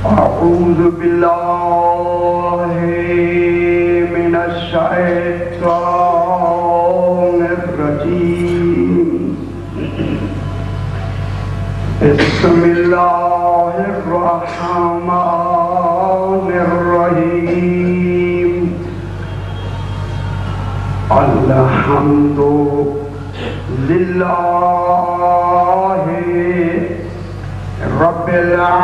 اعوذ باللہ من الشیطان الرجیم بسم اللہ الرحمن الرحیم الحمد للہ رب العالمین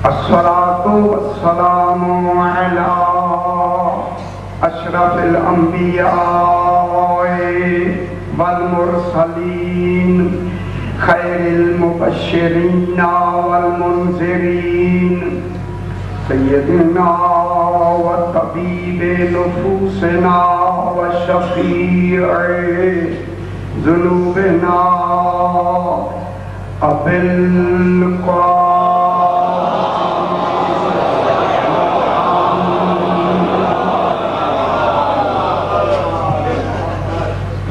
الصلاة والسلام علی اشرف الانبیاء والمرسلین خیر المبشرین والمنذرین سیدنا وطبیب نفوسنا وشفیع ذنوبنا ابی القاسم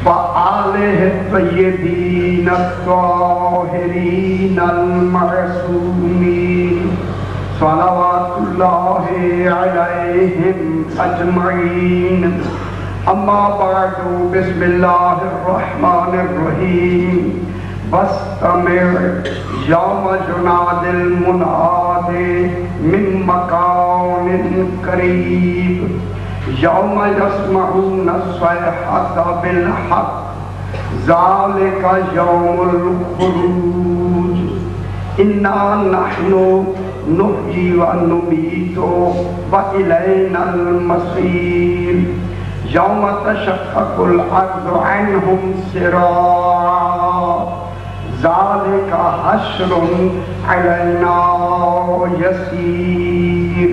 وآلہ الطیبین الطاہرین المعصومین صلوات اللہ علیہم اجمعین اما بعد بسم اللہ الرحمن الرحیم واستمع یوم جناد المناد من مکان قریب یوم یسمعون الصیحۃ بالحق ذالک یوم الخروج انا نحن نحیی ونمیت وإلینا المصیر یوم تشقق الارض عنہم سراعا ذالک حشر علینا یسیر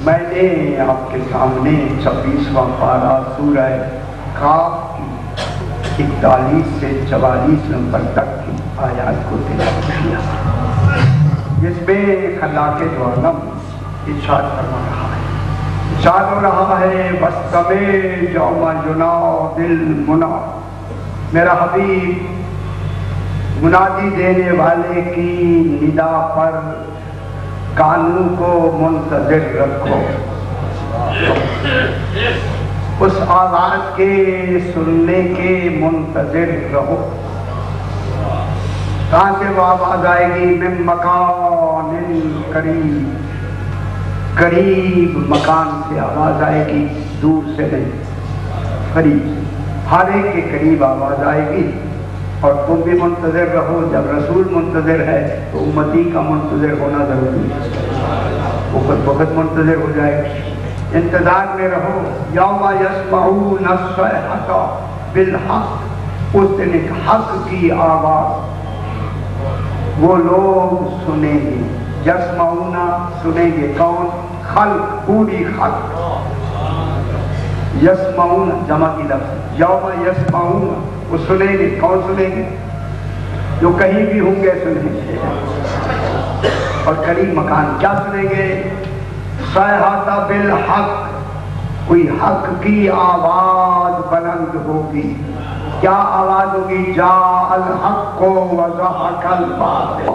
میں نے آپ کے سامنے 26واں پارہ سورہ کاف کی 41 سے 44 نمبر تک کی آیات کو تلاوت کیا، جس میں خلاق دو عالم ارشاد فرما رہا ہے، ارشاد ہو رہا ہے واستمع یوم جناد المناد، میرا حبیب منادی دینے والے کی ندا پر کانوں کو منتظر رکھو، اس آواز کے سننے کے منتظر رہو۔ کہاں سے وہ آواز آئے گی؟ من مکان قریب، قریب مکان سے آواز آئے گی، دور سے نہیں، قریب، ہر ایک کے قریب آواز آئے گی۔ اور تم بھی منتظر رہو، جب رسول منتظر ہے تو امتی کا منتظر ہونا ضروری ہے، وقت منتظر ہو جائے گا، انتظار میں رہو۔ یوم یسمعون الصیحۃ بالحق، اس دن ایک حق کی آواز وہ لوگ سنیں گے، یسمعون سنیں گے، کون؟ خلق، پوری خلق، یسمعون جمع کی لفظ، یوم یسمعون وہ سنیں گے، کون سنیں گے؟ جو کہیں بھی ہوں گے سنیں گے، اور قریب مکان کیا سنیں گے؟ صیحۃ بالحق، کوئی حق کی آواز بلند ہوگی۔ کیا آواز ہوگی؟ جاء الحق وزهق الباطل۔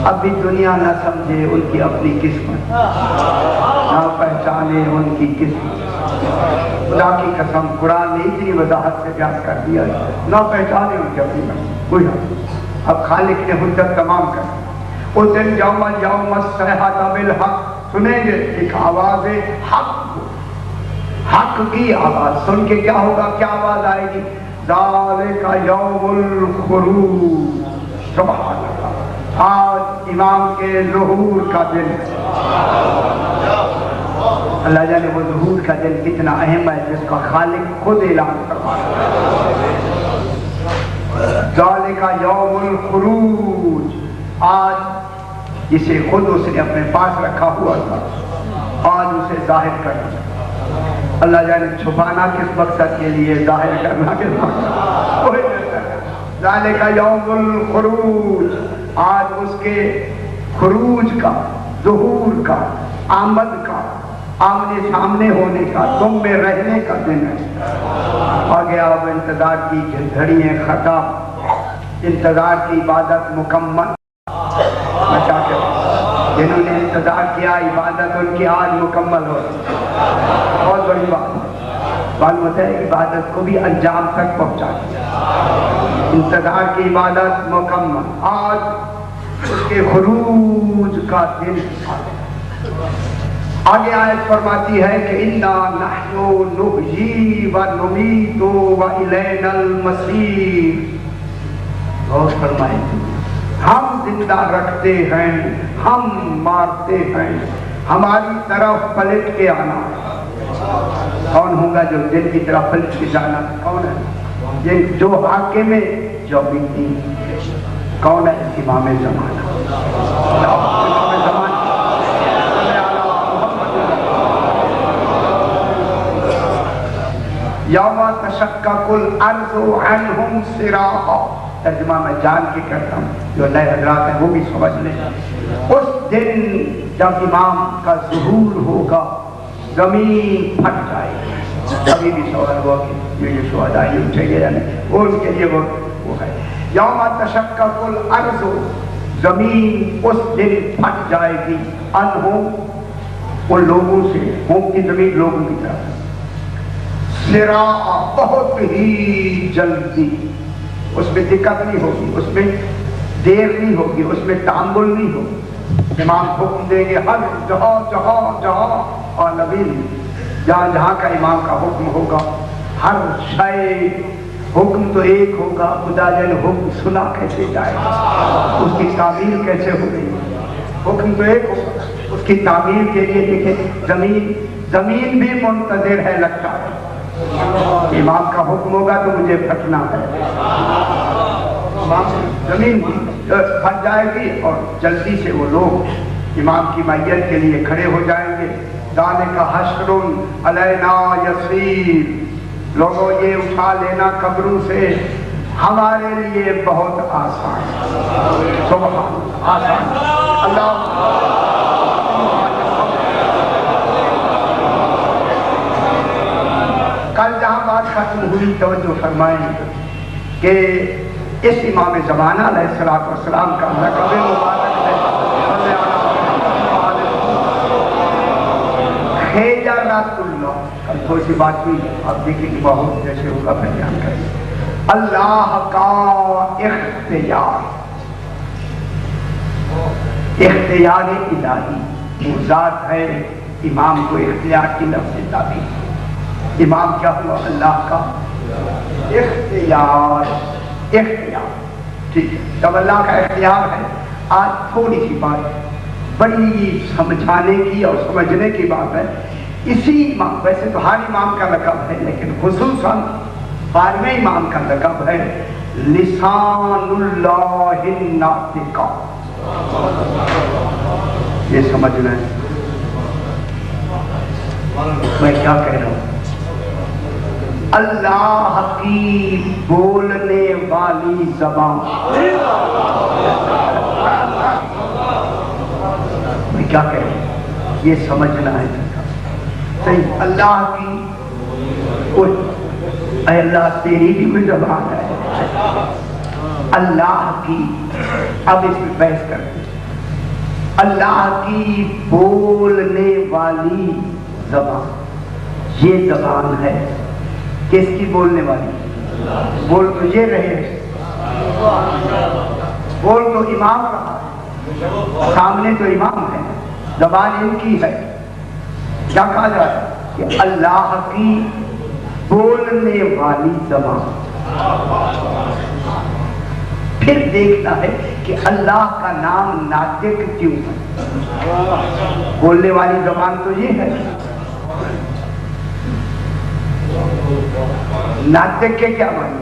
ابھی دنیا نہ سمجھے ان کی اپنی قسمت، نہ پہچانے ان کی قسمت، خدا کی قسم قرآن نے اتنی وضاحت سے بیان کر دیا، نہ پہچانے ان کی اپنی قسمت، کوئی حق۔ اب خالق نے حجت تمام کر، اس دن یوم الصیحۃ بالحق، سنیں گے ایک آواز حق، حق کی آواز سن کے کیا ہوگا؟ کیا آواز آئے گی؟ ذالک یوم الخروج، سبحان اللہ، آج امام کے ظہور کا دن ہے۔ اللہ جانے وہ ظہور کا دن کتنا اہم ہے، جس کا خالق خود اعلان فرمایا ہے۔ ذالک یوم الخروج، آج جسے خود اس نے اپنے پاس رکھا ہوا تھا آج اسے ظاہر کرنا۔ اللہ جانے چھپانا کس مقصد کے لیے، ظاہر کرنا کس مقصد۔ ذالک یوم الخروج، آج اس کے خروج کا، ظہور کا، آمد کا، آمنے سامنے ہونے کا، تم میں رہنے کا دن ہے۔ آگے اب انتظار کی گھڑیاں ختم، انتظار کی عبادت مکمل۔ میں کیا کہوں، جنہوں نے انتظار کیا عبادت ان کی آج مکمل ہو، بہت بڑی بات۔ معلوم ہوتا ہے عبادت کو بھی انجام تک پہنچا دیا، انتظار کی عبادت مکمل، آج اس کے خروج کا دن آ گیا۔ آگے آیت فرماتی ہے کہ اِنَّا نَحْنُ نُحْيِي وَنُمِيتُ وَإِلَيْنَا الْمَصِيرُ۔ غور فرمائیں، ہم زندہ رکھتے ہیں، ہم مارتے ہیں، ہماری طرف پلٹ کے آنا ہے۔ کون ہوگا جو دل کی طرف پلٹ کے جانا؟ کون ہے؟ یہ جو حاکم میں جو بیتی، کون ہے؟ امام زمانہ۔ یوم تشقق الارض عنہم سراعا، ترجمہ میں جان کے کرتا ہوں، جو نئے حضرات ہیں وہ بھی سمجھ لیں۔ اس دن جب امام کا ظہور ہوگا زمین پھٹ جائے گی۔ ابھی بھی سوال ہوا کہ یہ شہداء یہ اٹھے گے یا نہیں، وہ ان کے لیے وہ ہے۔ یوم تشقق الارض، زمین اس دن پھٹ جائے گی، عنہم، ان لوگوں سے، ہم کی زمین لوگوں کی طرف، سراعا، بہت ہی جلدی۔ اس میں دقت نہیں ہوگی، اس میں دیر نہیں ہوگی، اس میں تعامل نہیں ہوگی۔ امام حکم دیں گے ہر جہاں جہاں جہاں، اور نبی جہاں جہاں کا امام کا حکم ہوگا، ہر شے حکم تو ایک ہوگا، خدا جل حکم سنا کیسے جائے گا، اس کی تعمیل کیسے ہو گئی؟ حکم تو ایک ہوگا، اس کی تعمیل کے لیے دیکھیں زمین بھی منتظر ہے، لگتا ہے امام کا حکم ہوگا تو مجھے پھٹنا ہے۔ زمین پھٹ جائے گی اور جلدی سے وہ لوگ امام کی معیت کے لیے کھڑے ہو جائیں گے۔ ذالک حشر علینا یسیر، لوگوں یہ اٹھا لینا قبروں سے ہمارے لیے بہت آسان، سبحان آسان۔ اللہ کل جہاں بات ختم ہوئی توجہ فرمائیں کہ اس امام زمانہ علیہ السلام کا لقب مبارک ہے خیجرات اللہ۔ کل تھوڑی سی بات ہوئی، آپ دیکھیں کہ بہت جیسے ہوگا میں بیان کریں۔ اللہ کا اختیار، اختیار الہی، وہ ذات ہے امام کو اختیار کی لفظ تعبیر۔ امام کیا ہوا؟ اللہ کا اختیار، اختیار، ٹھیک ہے۔ جب اللہ کا اختیار ہے، آج تھوڑی سی بات بڑی سمجھانے کی اور سمجھنے کی بات ہے۔ اسی امام، ویسے تو ہر امام کا لقب ہے لیکن خصوصاً 12ویں امام کا لقب ہے لسان اللہ الناطق۔ یہ سمجھنا ہے میں کیا کہہ رہا ہوں۔ اللہ کی بولنے والی زبان، میں کیا کہہ رہا ہوں یہ سمجھنا ہے صحیح۔ اللہ کی، اے اللہ تیری بھی کوئی زبان ہے، اللہ کی، اب اس میں بحث کرتے ہیں۔ اللہ کی بولنے والی زبان، یہ زبان ہے کس کی بولنے والی؟ بول تو یہ رہے، بول تو امام رہا، سامنے تو امام ہے، زبان ان کی ہے۔ کیا کہا جائے کہ اللہ کی بولنے والی زبان۔ پھر دیکھنا ہے کہ اللہ کا نام ناطق کیوں ہے؟ بولنے والی زبان تو یہ ہے، ناطق کے کیا معنی؟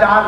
4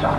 4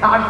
60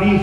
20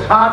60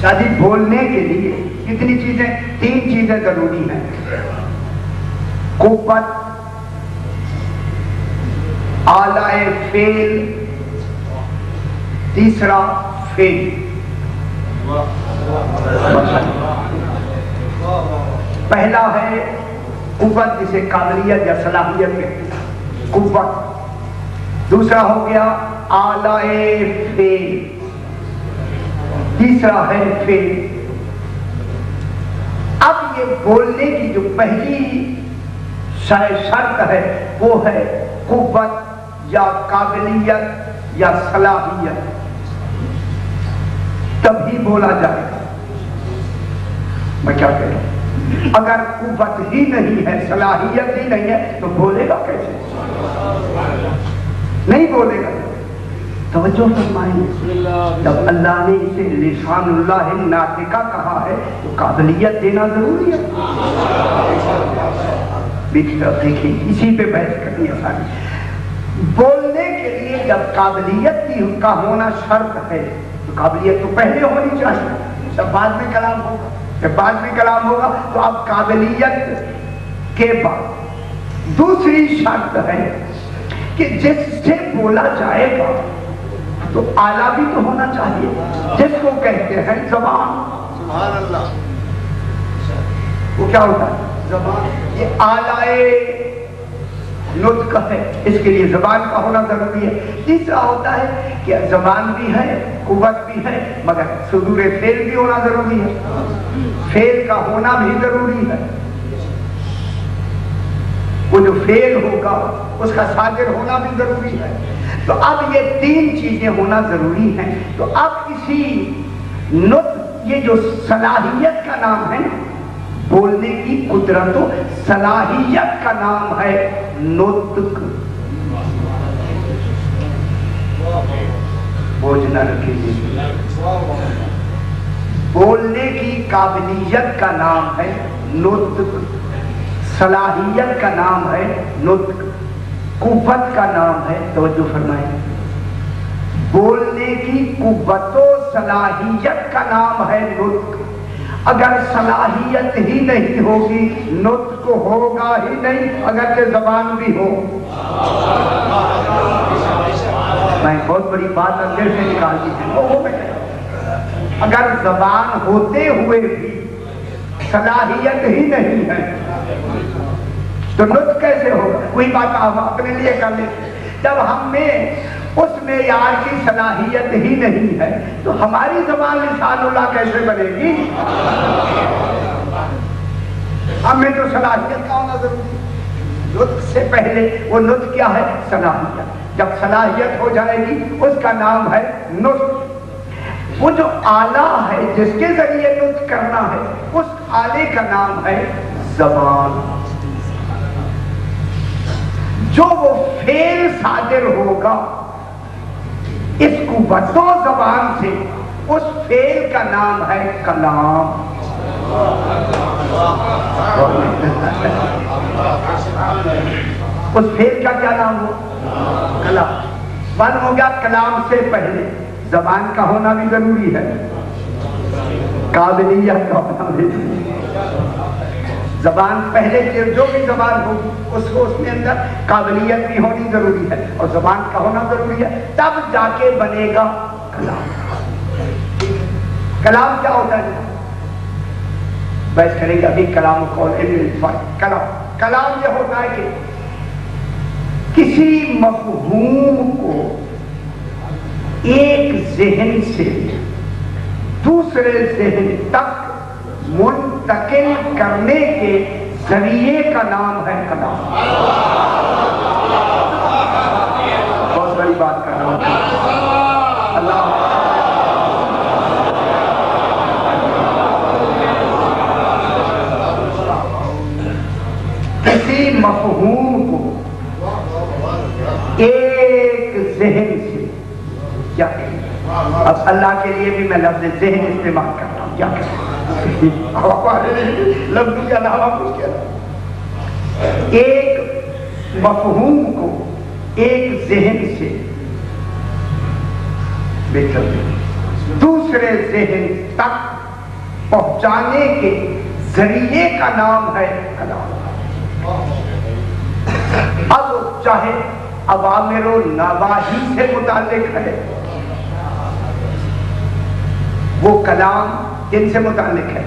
شادی بولنے کے لیے کتنی چیزیں، 3 چیزیں ضروری ہیں، قوت، آلائے فعل، تیسرا فعل۔ پہلا ہے قوت، جسے قابلیت یا صلاحیت کہتے ہیں، قوت۔ دوسرا ہو گیا آلائے فعل، تیسرا ہے فعل۔ اب یہ بولنے کی جو پہلی شرط ہے وہ ہے قوت یا قابلیت یا صلاحیت، تبھی بولا جائے گا۔ میں کیا کہہ رہا ہوں، اگر قوت ہی نہیں ہے، صلاحیت ہی نہیں ہے تو بولے گا کیسے؟ نہیں بولے گا۔ توجہ فرمائیں، جب اللہ نے اسے لسان اللہ ناطقہ کہا ہے تو قابلیت دینا ضروری ہے۔ دیکھیں اسی پہ بحث کرنی آسانی۔ بولنے کے لیے جب قابلیت کا ہونا شرط ہے تو قابلیت تو پہلے ہونی چاہیے، جب بعد میں کلام ہوگا، جب بعد میں کلام ہوگا تو اب قابلیت کے بعد دوسری شرط ہے کہ جس سے بولا جائے گا تو آلہ بھی تو ہونا چاہیے، جس کو کہتے ہیں زبان۔ سبحان اللہ۔ وہ کیا ہوتا ہے؟ زبان۔ یہ آلائے نطق ہے، اس کے لیے زبان کا ہونا ضروری ہے۔ تیسرا ہوتا ہے کہ زبان بھی ہے، قوت بھی ہے، مگر صدور فعل بھی ہونا ضروری ہے، فعل کا ہونا بھی ضروری ہے۔ وہ جو فعل ہوگا اس کا صادر ہونا بھی ضروری ہے۔ تو اب یہ 3 چیزیں ہونا ضروری ہیں۔ تو اب اسی نطق، یہ جو صلاحیت کا نام ہے، بولنے کی قدرت و صلاحیت کا نام ہے نطق۔ بوجھ نہ رکھیے، بولنے کی قابلیت کا نام ہے نطق، صلاحیت کا نام ہے نطق، قوت کا نام ہے، توجہ فرمائیں، بولنے کی قوت و صلاحیت کا نام ہے نطق۔ اگر صلاحیت ہی نہیں ہوگی نطق ہوگا ہی نہیں، اگرچہ زبان بھی ہو۔ میں بہت بڑی بات اندر سے نکال دی ہے، اگر زبان ہوتے ہوئے بھی صلاحیت ہی نہیں ہے تو نطق کیسے ہوگا؟ کوئی بات آپ اپنے لیے کر لیتے، جب ہم میں اس معیار کی صلاحیت ہی نہیں ہے تو ہماری زبان لسان اللہ کیسے بنے گی؟ ہمیں تو صلاحیت کا ہونا ضروری ہے۔ نطق سے پہلے وہ نطق کیا ہے؟ صلاحیت۔ جب صلاحیت ہو جائے گی اس کا نام ہے نطق۔ وہ جو آلہ ہے جس کے ذریعے نطق کرنا ہے اس آلے کا نام ہے زبان۔ جو وہ فعل صادر ہوگا اس قوت و زبان سے، اس فعل کا نام ہے کلام۔ اس فعل کا کیا نام ہو؟ کلام۔ معلوم ہو گیا کلام سے پہلے زبان کا ہونا بھی ضروری ہے، قابلیت کا ہونا بھی ضروری ہے۔ زبان پہلے جو بھی زبان ہوگی اس کو اس میں اندر قابلیت بھی ہونی ضروری ہے اور زبان کا ہونا ضروری ہے، تب جا کے بنے گا کلام۔ کلام کیا ہوتا ہے؟ بحث کریں گے ابھی کلام قول کلام یہ ہوتا ہے کہ کسی مفہوم کو ایک ذہن سے دوسرے ذہن تک منتقل کرنے کے ذریعے کا نام ہے کلام۔ بہت بڑی بات کر رہا ہوں۔ اللہ کسی مفہوم کو ایک ذہن سے، کیا کہیں اب اللہ کے لیے بھی میں لفظ ذہن استعمال کرتا ہوں، کیا کہیں لفظ کے علاوہ کچھ کہہ رہا ہوں، ایک مفہوم کو ایک ذہن سے دوسرے ذہن تک پہنچانے کے ذریعے کا نام ہے کلام۔ اب چاہے اوامر و نواہی سے متعلق ہے، وہ کلام جن سے متعلق ہے،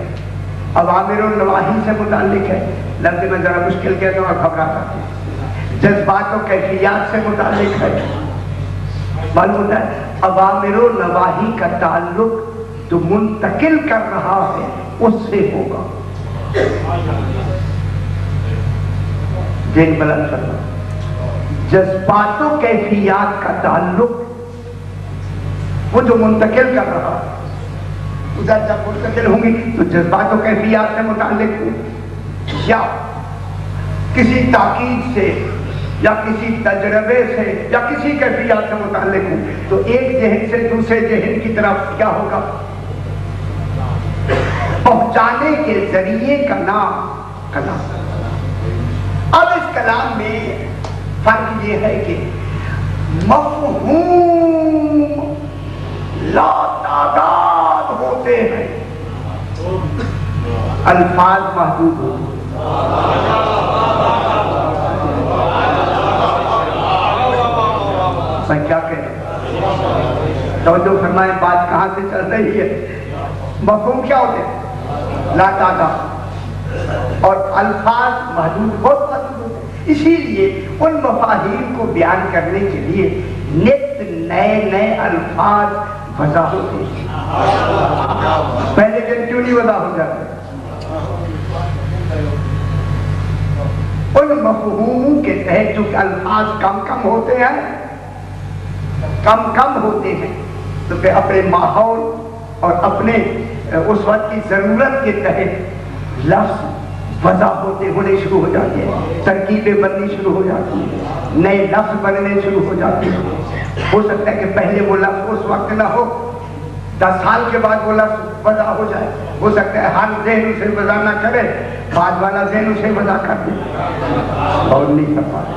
اوامر و نواہی سے متعلق ہے، لفظ میں ذرا مشکل کہتا ہوں اور گھبراہٹ آتی ہے، جذبات و کیفیات سے متعلق ہے، معلوم ہوتا ہے اوامر و نواہی کا تعلق جو منتقل کر رہا ہے اس سے ہوگا۔ دین بلند کرنا، جذبات و کیفیات کا تعلق وہ جو منتقل کر رہا ہے، ادھر جب منتقل ہوں گی تو جذبات و کیفیات سے متعلق ہوں، یا کسی تاکید سے یا کسی تجربے سے یا کسی کیفیات سے متعلق ہوں، تو ایک ذہن سے دوسرے ذہن کی طرف کیا ہوگا؟ پہنچانے کے ذریعے کا نام کلام۔ اب اس کلام میں فرق یہ ہے کہ مفہوم لا تعداد ہوتے ہیں، الفاظ محدود ہوتے ہیں۔ میں کیا کہہ رہا ہوں؟ توجہ فرمائیں، بات کہاں سے چل رہی ہے؟ مفہوم کیا ہوتے ہیں؟ لا تعداد، اور الفاظ محدود، بہت محدود ہوتے ہیں۔ اسی لیے ان مفاہیم کو بیان کرنے کے لیے نت نئے نئے الفاظ وضع ہوتے ہیں۔ پہلے دن کیوں نہیں وضع ہو جاتے؟ ان مفہوموں کے تحت جو الفاظ کم کم ہوتے ہیں، کم ہوتے ہیں، تو پھر اپنے ماحول اور اپنے اس وقت کی ضرورت کے تحت لفظ وضع ہونے شروع ہو جاتے ہیں، ترکیبیں بننی شروع ہو جاتی ہیں، نئے لفظ بننے شروع ہو جاتے ہیں۔ ہو سکتا ہے کہ پہلے وہ لفظ اس وقت نہ ہو، 10 سال کے بعد وہ لفظ وضع ہو جائے۔ ہو سکتا ہے ہر ذہن اسے وضع نہ کرے، بعد والا ذہن اسے وضع کر دے، اور نہیں کر پاتا۔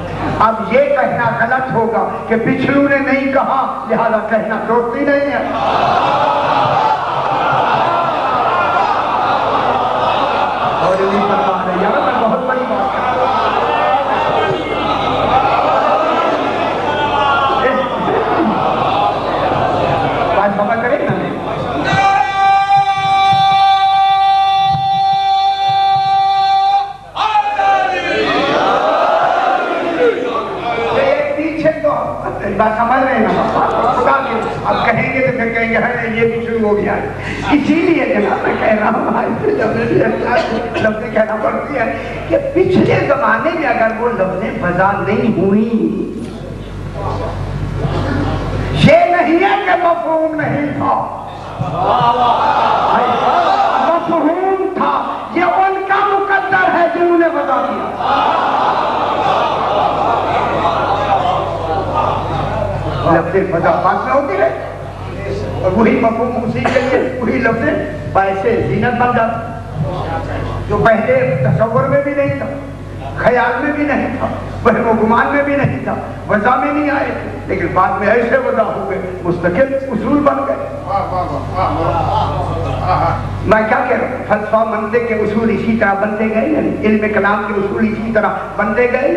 اب یہ کہنا غلط ہوگا کہ پچھلوں نے نہیں کہا لہذا کہنا درست نہیں ہے۔ اور نہیں کر پا رہے، یار میں بہت بڑی بات کر رہا ہوں، بات سمجھ کرے نا۔ بات سمجھ رہے ہیں نا؟ خدا کے اب کہیں گے تو پھر کہیں گے یہ بھی شروع ہو گیا ہے۔ اسی لیے جناب میں کہہ رہا ہوں، لفظیں کہنا پڑتی ہے کہ پچھلے زمانے میں اگر وہ لفظیں وضع نہیں ہوئی، یہ نہیں ہے کہ مفہوم نہیں تھا، مفہوم تھا، یہ ان کا مقدر ہے جنہوں نے وضع کیا۔ لفظیں وضع پاس میں ہوتی رہے، اور وہی مفہوم اسی کے لیے وہی لفظیں باعث زینت بن جاتی، جو پہلے تصور میں بھی نہیں تھا، خیال میں بھی نہیں تھا، وہم و گمان میں بھی نہیں تھا، وضع میں نہیں آئے تھے، لیکن بعد میں ایسے وضع ہو گئے، مستقل اصول بن گئے۔ میں کیا کہہ رہا ہوں؟ فلسفہ منطق کے اصول اسی طرح بنتے گئے، علم کلام کے اصول اسی طرح بنتے گئے،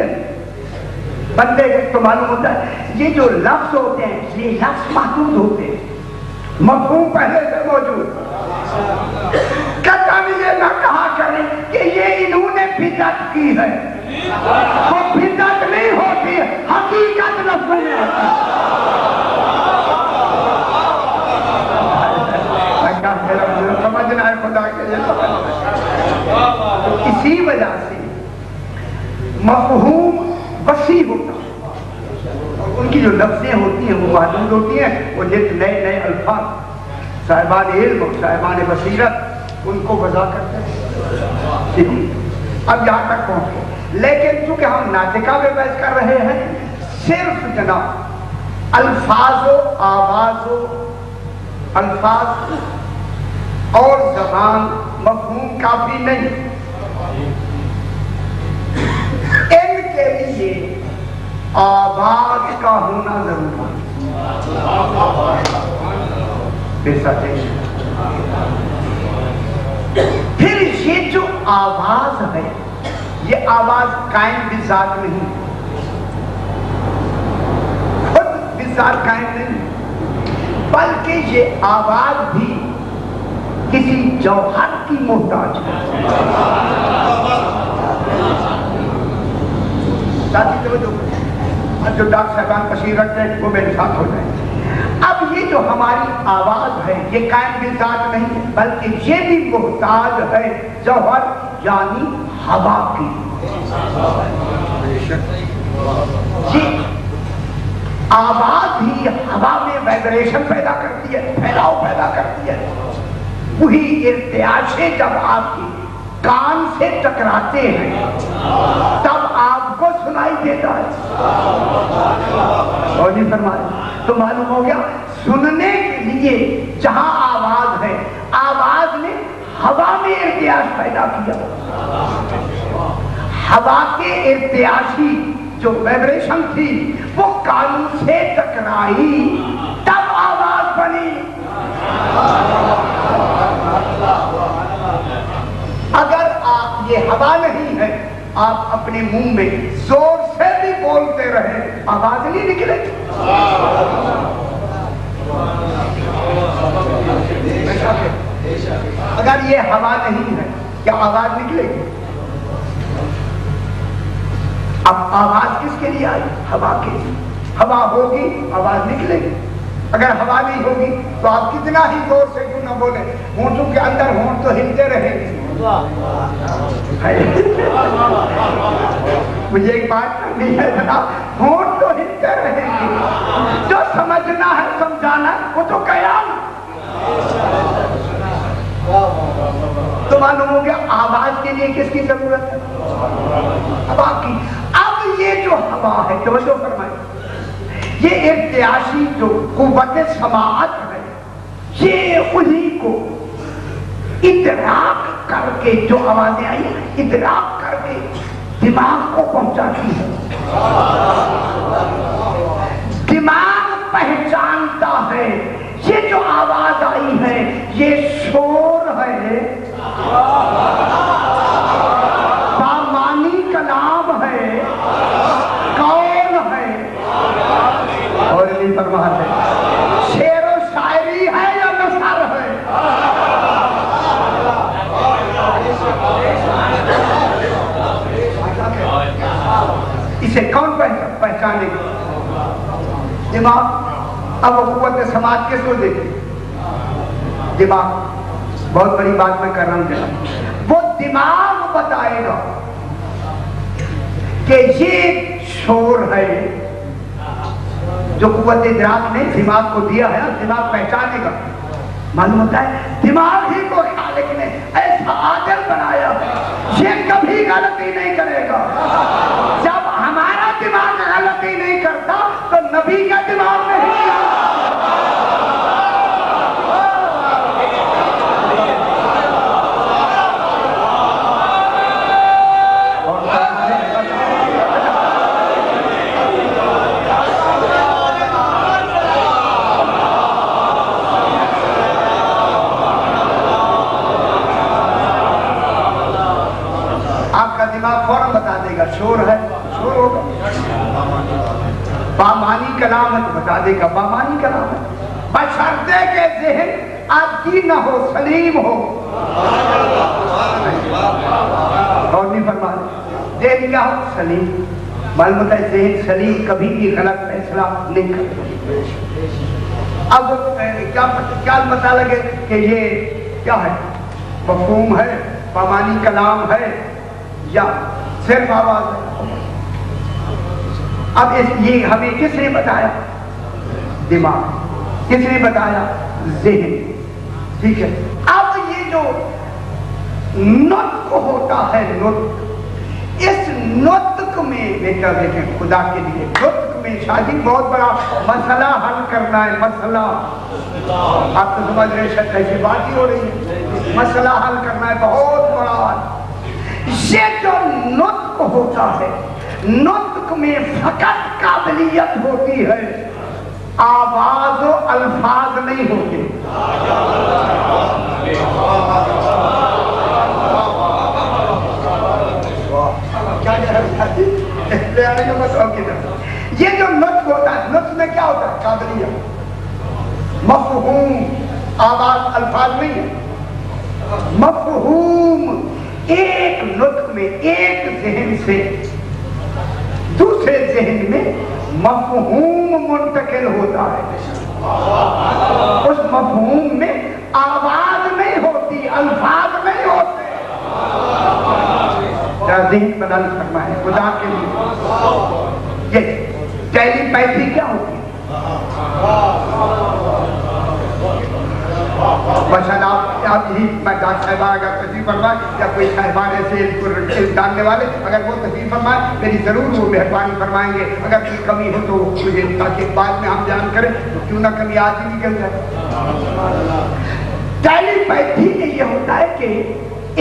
بندے تو معلوم ہوتا ہے یہ جو لفظ ہوتے ہیں یہ لفظ محدود ہوتے ہیں، مفہوم پہلے سے موجود۔ کہتا بھی یہ نہ کہا کریں کہ یہ انہوں نے بدعت کی ہے، وہ بدعت نہیں ہوتی، حقیقت لفظوں میں ہوتی ہے۔ سمجھنا ہے خدا کے لیے سمجھنا ہے۔ تو اسی وجہ سے مفہوم وسیع ہوتا ہے، اور ان کی جو لفظیں ہوتی ہیں وہ محدود ہوتی ہیں، وہ نت نئے نئے الفاظ صاحبان علم اور صاحبان بصیرت ان کو وضع کرتے ہیں۔ اب یہاں تک پہنچ گئے، لیکن چونکہ ہم ناطقہ میں بحث کر رہے ہیں، صرف جناب الفاظ و آواز و الفاظ اور زبان مفہوم کافی نہیں، ان کے لیے آواز کا ہونا ضروری ہے۔ آواز ہے یہ آواز قائم بذات نہیں، خود بذات قائم نہیں، بلکہ یہ آواز بھی کسی جوہر کی محتاج ہے۔ ساتھی توجہ، جو ڈاکٹر صاحبان تشریف رکھتے ہیں وہ میرے ساتھ ہو جائیں۔ اب یہ جو ہماری آواز ہے یہ قائم بذات نہیں بلکہ یہ بھی محتاج ہے جوہر یعنی ہوا کی۔ یہ آواز ہی ہوا میں وائبریشن پیدا کرتی ہے، پھیلاؤ پیدا کرتی ہے۔ وہی ارتعاشیں جب آپ کی کان سے ٹکراتے ہیں تب آپ کو سنائی دیتا ہے۔ اور نہیں فرمایا تو معلوم ہو گیا سننے کے لیے جہاں آواز ہے، آواز نے ہوا میں ارتعاش پیدا کیا، ہوا کے ارتعاشی جو وائبریشن تھی وہ کان سے ٹکرائی تب آواز بنی۔ اگر آپ یہ ہوا نہیں ہے، آپ اپنے منہ میں زور سے بھی بولتے رہے آواز نہیں نکلے گی۔ اگر یہ ہوا نہیں ہے کیا آواز نکلے گی؟ اب آواز کس کے لیے آئی؟ ہوا کے لیے۔ ہوا ہوگی آواز نکلے گی، اگر ہوا نہیں ہوگی تو آپ کتنا ہی زور سے کیوں نہ بولے، ہونٹوں کے اندر ہونٹ تو ہلتے رہیں گے۔ مجھے ایک بات کرنی ہے جناب، ہونٹ تو ہلتے رہیں گے، جو سمجھنا ہے سمجھانا ہے وہ تو قیام۔ تو معلوم ہو گیا آواز کے لیے کس کی ضرورت ہے؟ ہوا کی۔ اب یہ جو ہوا ہے توجہ فرمائیں، یہ ارتعاشی جو قوت سماعت ہے یہ انہی کو ادراک کر کے جو آوازیں آئی ادراک کر کے دماغ کو پہنچاتی ہے۔ دماغ پہچانتا ہے یہ جو آواز آئی ہے یہ شور ہے، بامانی کلام ہے، کون ہے؟ اور نہیں فرماتے شعر و شاعری ہے یا نثر ہے؟ اسے کون پہچانے گا؟ دماغ۔ اب وہ قوت سماعت کس کو دے گی؟ دماغ۔ بہت بڑی بات میں کر رہا ہوں جناب، وہ دماغ بتائے گا کہ یہ شور ہے جو قوت ادراک نے دماغ کو دیا ہے، دماغ پہچانے گا۔ معلوم ہوتا ہے دماغ ہی کو خالق نے ایسا عادل بنایا یہ کبھی غلطی نہیں کرے گا۔ جب ہمارا دماغ غلطی نہیں کرتا تو نبی کا دماغ نہیں کیا۔ فوراً بتا دے گا شور ہے، شور ہوگا۔ بامانی کلام ہے تو بتا دے گا بامانی کلام ہے، بشرطے کہ ذہن عادی نہ ہو، سلیم ہو۔ اور نہیں فرماتے ذہن کیا ہو؟ سلیم۔ معلوم ہوتا ہے ذہن سلیم کبھی بھی غلط فیصلہ نہیں کرتا۔ اب کیا پتہ لگے کہ یہ کیا ہے؟ مفہوم ہے، بامانی کلام ہے یا صرف آواز ہے؟ اب یہ ہمیں کس نے بتایا؟ دماغ۔ کس نے بتایا؟ ذہن۔ ٹھیک ہے، اب یہ جو نطق ہوتا ہے، نطق، اس نطق میں بیٹا دیکھیں خدا کے لیے نطق میں شادی بہت بڑا مسئلہ حل کرنا ہے۔ مسئلہ آپ تو سمجھ رہے شاید ایسی بات ہی ہو رہی ہے، مسئلہ حل کرنا ہے بہت بڑا۔ یہ جو نطق ہوتا ہے، نطق میں فقط قابلیت ہوتی ہے، آواز و الفاظ نہیں ہوتے۔ لے آنے کا مسئلہ کی طرف یہ جو نطق ہوتا ہے، نطق میں کیا ہوتا ہے؟ قابلیت، مفہوم، آواز الفاظ نہیں ہے، مفہوم۔ ایک نطق میں ایک ذہن سے دوسرے ذہن میں مفہوم منتقل ہوتا ہے، اس مفہوم میں آواز نہیں ہوتی، الفاظ نہیں ہوتے۔ ذہن بدل فرمائے خدا کے لیے۔ یہ ٹیلی پیتھی کیا ہوتی ہے؟ مثلا آپ یہی میں ڈاکٹر صاحبہ اگر تشریف فرمائے یا کوئی صاحبان ایسے جاننے والے اگر وہ تشریف فرمائے میری ضرور وہ مہربانی فرمائیں گے، اگر کوئی کمی ہو تو مجھے تاکہ بعد میں ہم بیان کریں تو کیوں نہ کمی آج ہی نکل جائے۔ ٹیلی پیتھی میں یہ ہوتا ہے کہ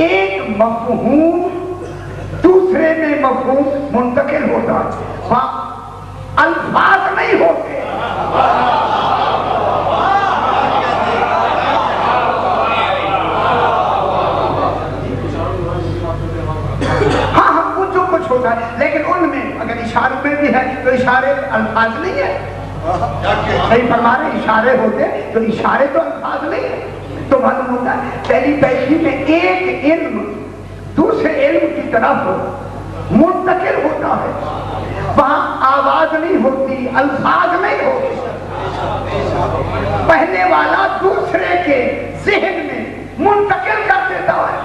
ایک مفہوم دوسرے میں مفہوم منتقل ہوتا ہے، وہاں الفاظ نہیں ہوتے۔ ہاں ہم کچھ ہوتا ہے لیکن ان میں اگر اشاروں میں بھی ہے تو اشارے الفاظ نہیں ہے، صحیح فرما رہے، اشارے ہوتے تو اشارے تو الفاظ نہیں ہے۔ تو معلوم ہوتا ہے ٹیلی پیتھی میں ایک علم دوسرے علم کی طرف منتقل ہوتا ہے، وہاں آواز نہیں ہوتی، الفاظ نہیں ہوتے، پہلے والا دوسرے کے ذہن میں منتقل کر دیتا ہے،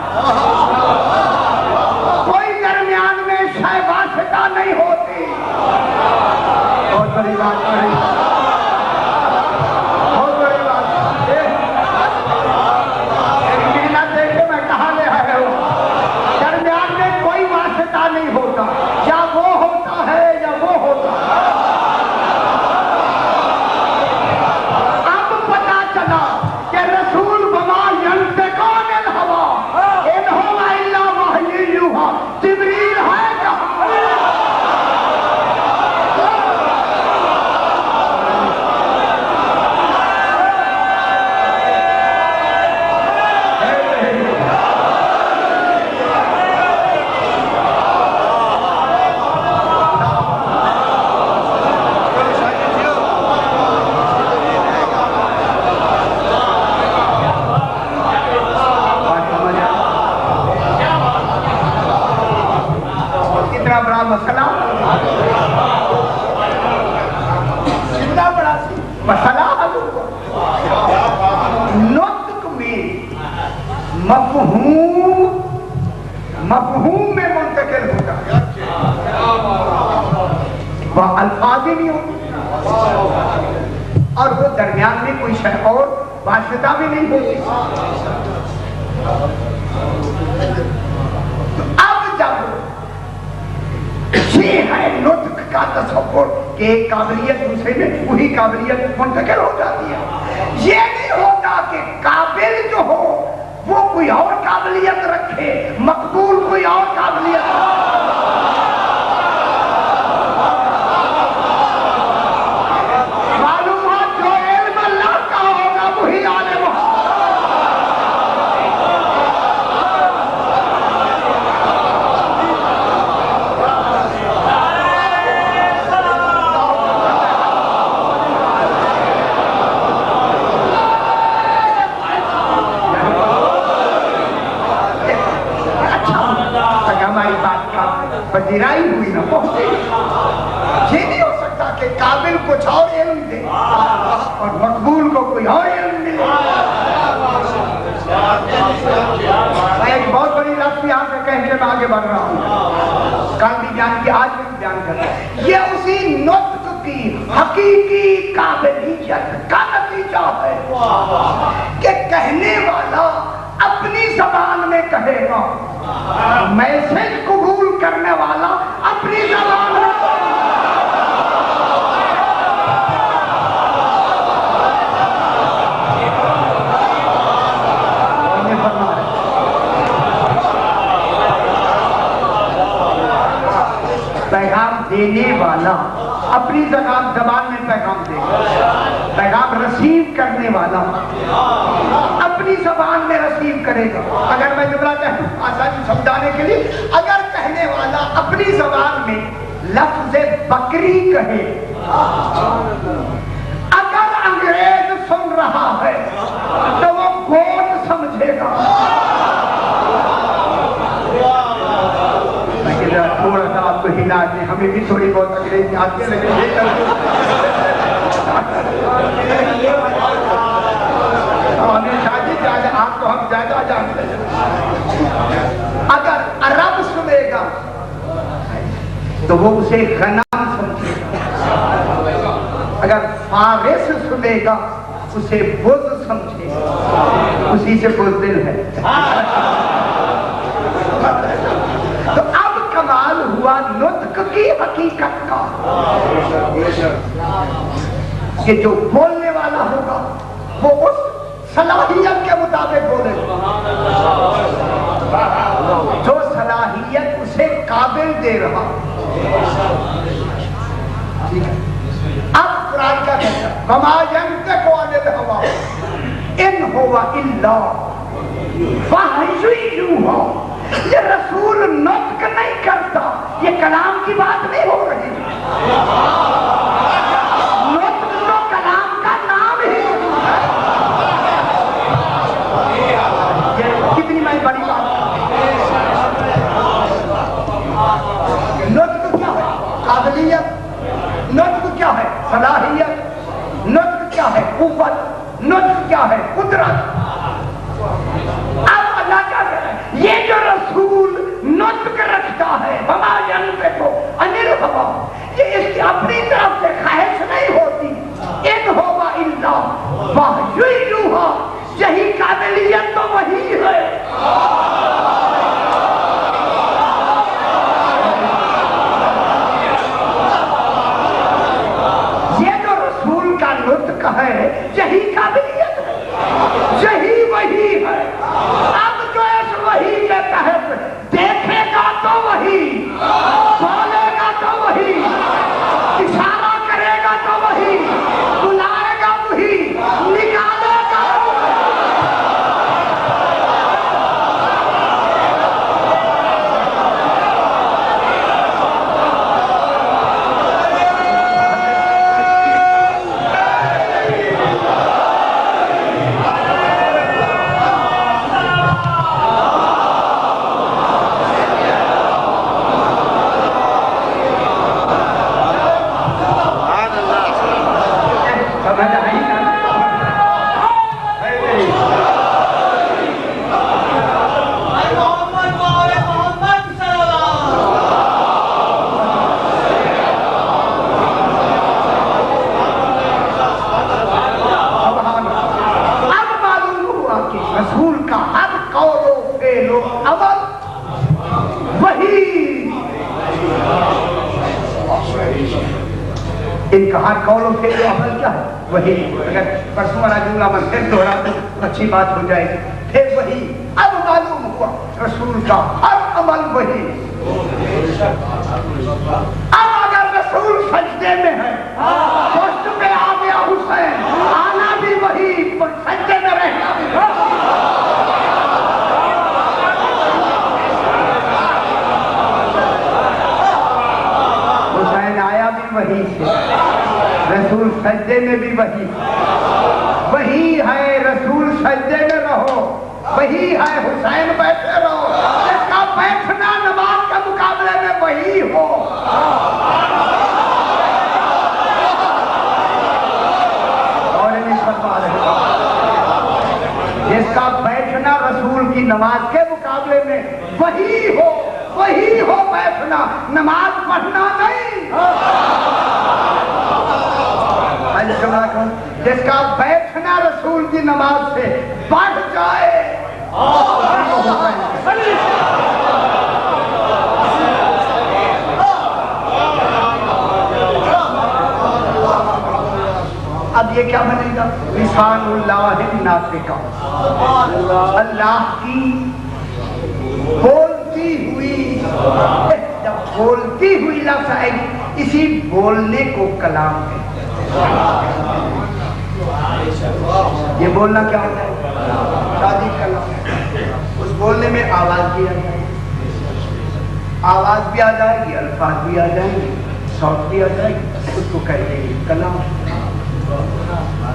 کوئی درمیان میں شے واسطہ نہیں ہوتی۔ بہت بڑی بات ہے، بہت بڑی بات ہے۔ محنت دیکھے میں کہاں لے آیا ہوں، درمیان میں کوئی واسطہ نہیں ہوتا، یا وہ ہوتا ہے یا وہ ہوتا ہے۔ اب پتا چلا کہ رسول وما ينطق عن الهوى ان هو الا وحی یوحی، جبریل ہے کہاں؟ کتنا بڑا مسئلہ، کتنا بڑا مسئلہ حل ہوا۔ نطق میں مفہوم میں منتقل ہوتا ہے، وہ الفاظ ہی نہیں ہوتے، اور وہ درمیان میں کوئی شے اور واسطہ بھی نہیں ہوتی۔ اب جب یہ ہے نطق کا تصور کہ ایک قابلیت دوسرے میں وہی قابلیت منتقل ہو جاتی ہے، یہ نہیں ہوتا کہ قابل جو ہو وہ کوئی اور قابلیت رکھے، مقبول کوئی اور قابلیت رکھے۔ معلومات جو علم اللہ کا ہوگا وہی عالم ہوگا۔ پذیرائی ہوئی نہ پہنچے، یہ نہیں ہو سکتا کہ قابل کچھ اور علم دے اور مقبول کو کوئی اور علم ملے۔ میں ایک بہت بڑی لفظ یہاں سے کہہ کے میں آگے بڑھ رہا ہوں، کل بھی بیان کی آج بھی بیان کر رہا ہوں۔ یہ اسی نطق کی حقیقی قابلیت کا نتیجہ ہے کہ کہنے والا اپنی زبان میں کہے گا، میسج قبول کرنے والا اپنی زبان میں پیغام دینے والا اپنی زبان میں پیغام دے گا، پیغام رسیو کرنے والا اپنی زبان میں رسیو کرے گا۔ اگر میں جملہ کہوں آسانی سمجھانے کے لیے، اگر کہنے والا اپنی زبان میں لفظ بکری کہے، اگر انگریز سن رہا ہے تو وہ گوٹ سمجھے گا۔ تھوڑا سا آپ کو ہلا دیں، ہمیں بھی تھوڑی بہت انگریزی آتی ہے لیکن ہمیں شادی زیادہ، آپ کو ہم زیادہ جانتے ہیں۔ اگر عرب سنے گا تو وہ اسے غنم سمجھے گا، اگر فارس سنے گا اسے بز سمجھے گا، اسی سے بزدل ہے۔ تو اب کمال ہوا نطق کی حقیقت کا کہ جو بولنے والا ہوگا وہ اس صلاحیت کے مطابق بولے، جو صلاحیت اسے قابل دے رہا۔ اب قرآن کا کہتا ہے وَمَا يَنطِقُ عَنِ الْهَوَىٰ إِنْ هُوَ إِلَّا وَحْيٌ يُوحَىٰ۔ یہ رسول نطق نہیں کرتا، یہ کلام کی بات نہیں ہو رہی، نطق تو کلام کا نام ہی ہے۔ کتنی میں بڑی بات، نطق کیا ہے؟ قابلیت۔ نطق کیا ہے؟ صلاحیت۔ نطق کیا ہے؟ قوت۔ نطق کیا ہے؟ قدرت۔ اب اللہ کیا کہہ رہا ہے؟ یہ جو رسول نطق رکھتا ہے وَمَا يَنطِقُ عَنِ الْهَوَىٰ، یہ اس کی اپنی طرف سے خواہش نہیں ہوتی، إِنْ هُوَ إِلَّا وَحْيٌ يُوحَىٰ، یہی قابلیت تو وہی ہے۔ یہ جو رسول کا نطق ہے یہی قابلیت ہے، یہی وہی ہے۔ اب جو اس وحی کے تحت دیکھے گا تو وہی، بولے گا تو وہی، اشارہ کرے گا تو وہی، بلائے گا وہی، نکالے گا وہی۔ ان کا ہر قول و فعل و عمل کیا ہے؟ وہی۔ اگر پرسوں والا جملہ میں پھر دوہرا تو اچھی بات ہو جائے گی۔ پھر وہی، اب معلوم ہوا رسول کا ہر عمل وہی۔ اب اگر رسول سجدے میں ہے، پشت پہ آ گیا حسین، آنا بھی وہی، سجدے میں رہنا بھی وہی۔ وہی سے رسول سجدے میں بھی وہی، وہی ہے رسول سجدے میں رہو، وہی ہے حسین بیٹھے رہو، اس کا بیٹھنا نماز کے مقابلے میں وہی ہو۔ اور نہیں فرما رہے، جس کا بیٹھنا رسول کی نماز کے مقابلے میں وہی ہو، وہی ہو بیٹھنا، نماز پڑھنا نہیں۔ جس کا بیٹھنا رسول کی نماز سے بڑھ جائے، اب یہ کیا بنے گا؟ لسان اللہ ناطقہ، اللہ کی بولتی ہوئی، جب بولتی ہوئی لفظ آئے گی، اسی بولنے کو کلام ہے۔ یہ بولنا کیا ہوتا ہے؟ شادی کلام۔ اس بولنے میں آواز بھی آ جائے گی، آواز بھی آ جائے گی، الفاظ بھی آ جائیں گے، صوت بھی آ جائے گی، اس کو کہتے ہیں کلام۔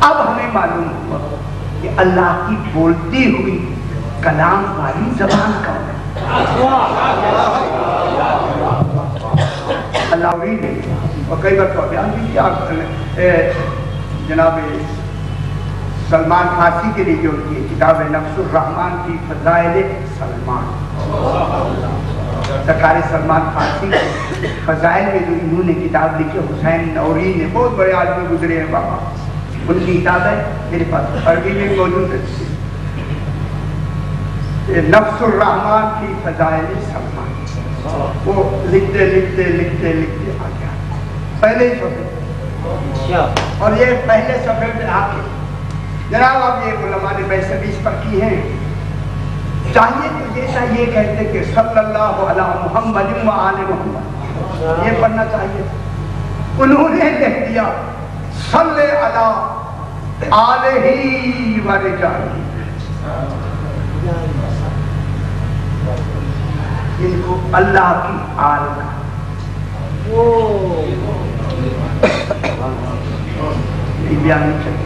اب ہمیں معلوم ہوا کہ اللہ کی بولتی ہوئی کلام والی زبان کون ہے؟ اللہ وحید ہے۔ اور کئی بار تو بیان بھی کیا جناب سلمان فارسی کے لیے جو ان کی کتاب ہے نفس الرحمان فی فضائل سلمان، سرکار سلمان فارسی فضائل میں جو انہوں نے کتاب لکھی، حسین نوری نے، بہت بڑے آدمی گزرے ہیں بابا، ان کی کتاب ہے میرے پاس عربی میں موجود ہے، نفس الرحمان فی فضائل سلمان۔ وہ لکھتے لکھتے لکھتے لکھتے آ گیا پہلے ہی صفحے، اور یہ پہلے صفحے پہ آ کے جناب اب یہ علماء نے 20 پر کی ہیں، چاہیے تو یہ کہتے کہ صلی اللہ علی محمد و آل محمد، یہ پڑھنا چاہیے، انہوں نے لکھ دیا صلی علی آلہ و رجالہ، ان کو اللہ کی آل کا بیان نہیں چاہیے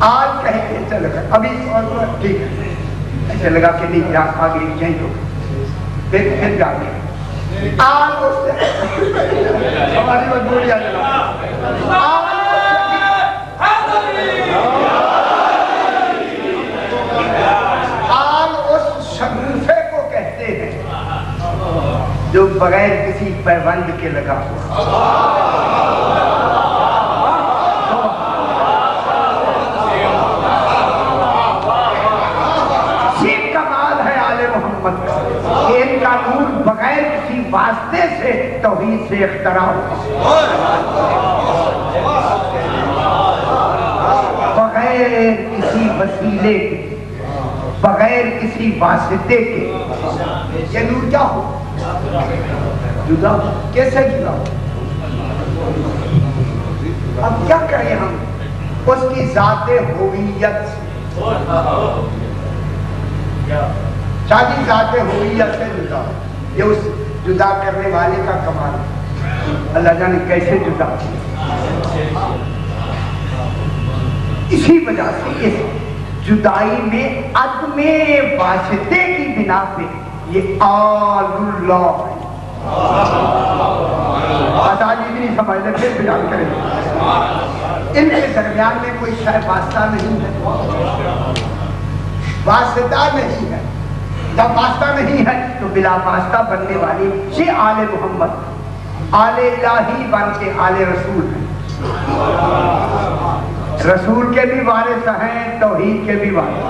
آج کہیں اچھا لگا ابھی اور ٹھیک ہے، ایسے لگا کہ نہیں آگے چینج ہو پھر جا کے آج ہماری مجبوری شگوفے کو کہتے ہیں جو بغیر کسی پیوند کے لگا ہوا، یہ کمال ہے آل محمد کا کہ ان کا نور بغیر کسی واسطے سے توحید سے اختراع ہوا، بغیر کسی وسیلے کے، بغیر کسی واسطے کے یہ نور کیا ہو، جدا ہو۔ کیسے جدا ہو؟ اب کیا کریں ہم اس کی ذات ہویت سے، شادی ذات ہویت سے جدا ہو، یہ اس جدا کرنے والے کا کمال ہے۔ اللہ جانے کیسے جدا ہو، اسی وجہ سے اس جدائی میں عدم واسطے کی بنا پہ یہ آل اللہ ہے۔ آزادی بھی نہیں سمجھ لے، پھر بیان کریں ان کے درمیان میں کوئی شاید واسطہ نہیں ہے، واسطہ نہیں ہے، جب واسطہ نہیں ہے تو بلا واسطہ بننے والی یہ آل محمد، آل الہی بن کے آل رسول ہے۔ رسول کے بھی وارث ہیں، توحید کے بھی وارث،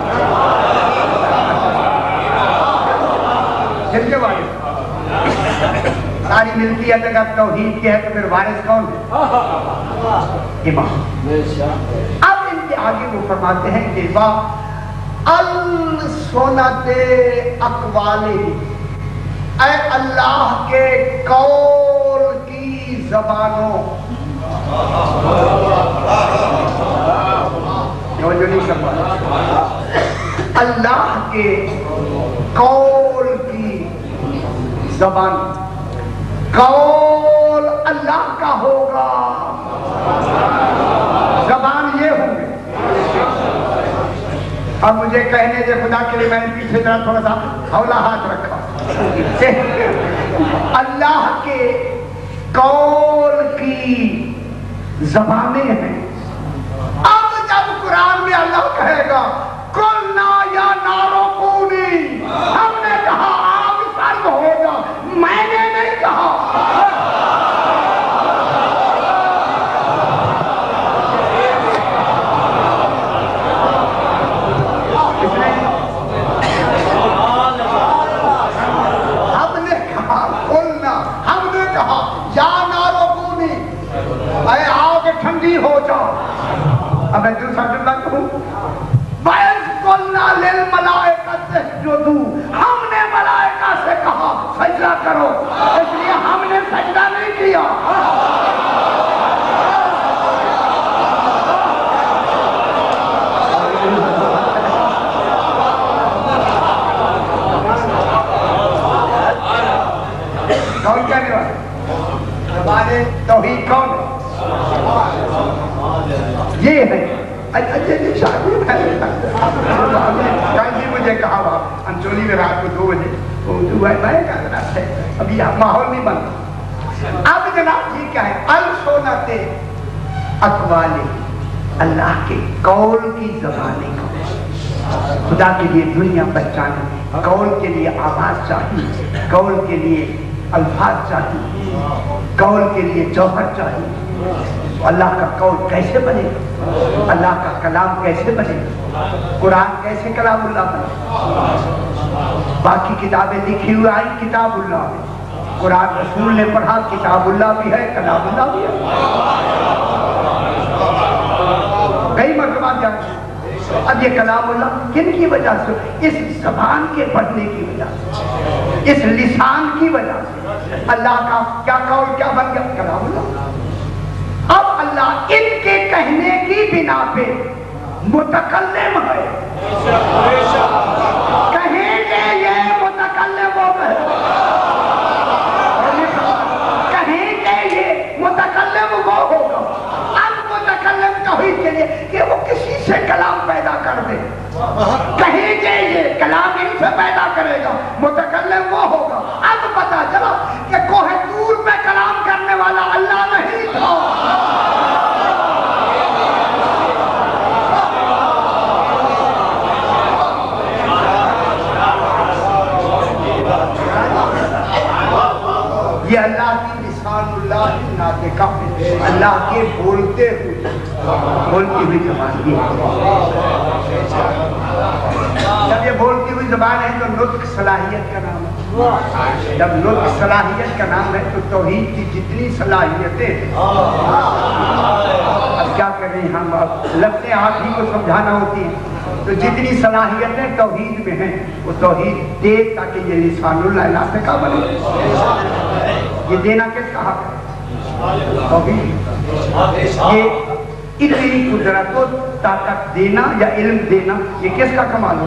جن کے وارث ساری ملکیت اگر توحید کی ہے تو پھر وارث کون ہے؟ امام۔ اب ان کے آگے وہ فرماتے ہیں کہ السنت اقوالہ، اے اللہ کے قول کی زبانوں، جو نہیں سمجھا، اللہ کے قول کی زبان، قول اللہ کا ہوگا، زبان یہ ہوگی۔ اب مجھے کہنے دے خدا کے لیے، میں نے پیچھے ذرا تھوڑا سا حولہ ہاتھ رکھا، اللہ کے قول کی زبانیں ہیں۔ اب جب قرآن میں اللہ کہے گا قلنا یا نار کونی، ہم نے کہا آگ سرد ہو جا، میں نے نہیں کہا۔ ہم نے کہا قلنا، ہم نے کہا یا نار کونی، اے آگ ٹھنڈی ہو جا۔ اب میں دوسرا جملہ کہوں، وَإِذْ قُلْنَا لِلْمَلَائِكَةِ اسْجُدُوا سجدہ کرو، اس لیے ہم نے سجدہ نہیں کیا۔ کون کہنے والے؟ زبان توحید کون ہے؟ یہ ہے کل مجھے کہا بات انچولی میں رات کو 2 بجے اردو ہے، میں کہا جناب ہے ابھی ماحول نہیں بنتا۔ اب جناب جی کیا ہے؟ السنت اقوالی، اللہ کے قول کی زبانیں کو خدا کے لیے دنیا پہچانے، قول کے لیے آواز چاہیے، قول کے لیے الفاظ چاہیے، قول کے لیے جوہر چاہیے۔ اللہ کا قول کیسے بنے گا؟ اللہ کا کلام کیسے بنے گا؟ قرآن کیسے کلام اللہ بنے؟ باقی کتابیں لکھی ہوئی آئی کتاب اللہ ہے، قرآن رسول نے پڑھا، کتاب اللہ بھی ہے، کلام اللہ بھی ہے۔ کئی مرتبہ جانے اب یہ کلام اللہ کن کی وجہ سے؟ اس زبان کے پڑھنے کی وجہ سے، اس لسان کی وجہ سے اللہ کا کیا قول کیا بن گیا؟ کلام اللہ۔ اب اللہ ان کے کہنے کی بنا پہ متکلم ہے، کہیں گے یہ متکلم ہو گئے، کہیں گے یہ متکلم وہ ہوگا۔ اب متکلم توحید کے لیے کہ وہ کسی سے کلام پیدا کر دے، کہیں گے یہ کلام ان سے پیدا کرے گا، متکلم وہ ہوگا۔ اب پتا چلا کہ کوہ طور پہ کلام کرنے والا اللہ نہیں تھا، یہ اللہ کی لسان اللہ ناطقہ ہے، اللہ کے بولتے ہوئی زبان یہ ہے۔ جب یہ بولتی ہوئی زبان ہے تو نطق صلاحیت کا نام ہے، جب نطق صلاحیت کا نام ہے تو توحید کی جتنی صلاحیتیں، اب کیا کریں ہم، اب لفظیں آپ ہی کو سمجھانا ہوتی ہیں، تو جتنی صلاحیتیں توحید میں ہیں وہ توحید دے تاکہ یہ لسان اللہ ناطقہ بنے۔ یہ دینا کس کا حق ہے؟ توحید۔ یہ اتنی قدرت و طاقت دینا یا علم دینا یہ کس کا کمال ہو؟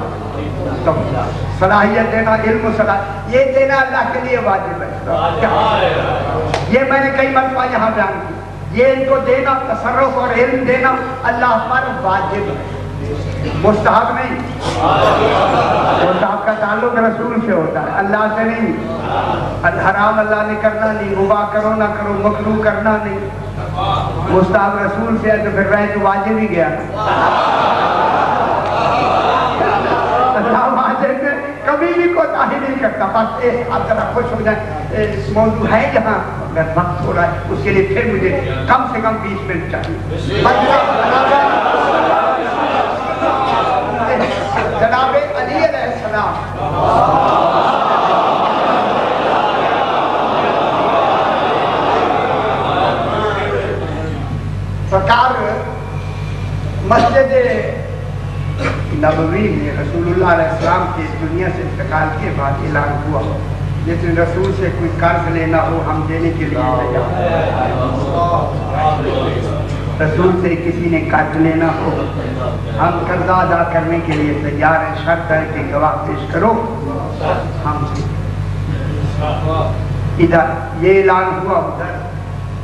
صلاحیت دینا، علم و صلاحیت یہ دینا اللہ کے لیے واجب ہے۔ یہ میں نے کئی مرتبہ یہاں بیان کی، یہ ان کو دینا، تصرف اور علم دینا اللہ پر واجب ہے، مستحب نہیں۔ مستحب کا تعلق رسول سے ہوتا ہے، اللہ سے نہیں۔ حرام اللہ نے کرنا نہیں، مباح کرو نہ کرو، مکروہ کرنا نہیں، مستحب رسول سے ہے تو پھر رہے تو واجب ہی گیا۔ اللہ واجب میں کبھی بھی کوتاہی نہیں کرتا۔ بس آپ ذرا خوش ہو جائیں، موضوع ہے جہاں اگر وقت ہو رہا ہے اس کے لیے پھر مجھے کم سے کم 20 منٹ چاہیے۔ جناب علی علیہ السلام سرکار مسجد نبوی میں رسول اللہ علیہ السلام کے دنیا سے انتقال کے بعد اعلان ہوا جیسے رسول سے کوئی قرض لینا ہو ہم دینے کے لیے تیار، رسول سے کسی نے قرض لینا ہو ہم قرض ادا کرنے کے لیے تیار ہیں، شرط ہے کہ گواہ پیش کرو ہم سے۔ ادھر یہ اعلان ہوا، ادھر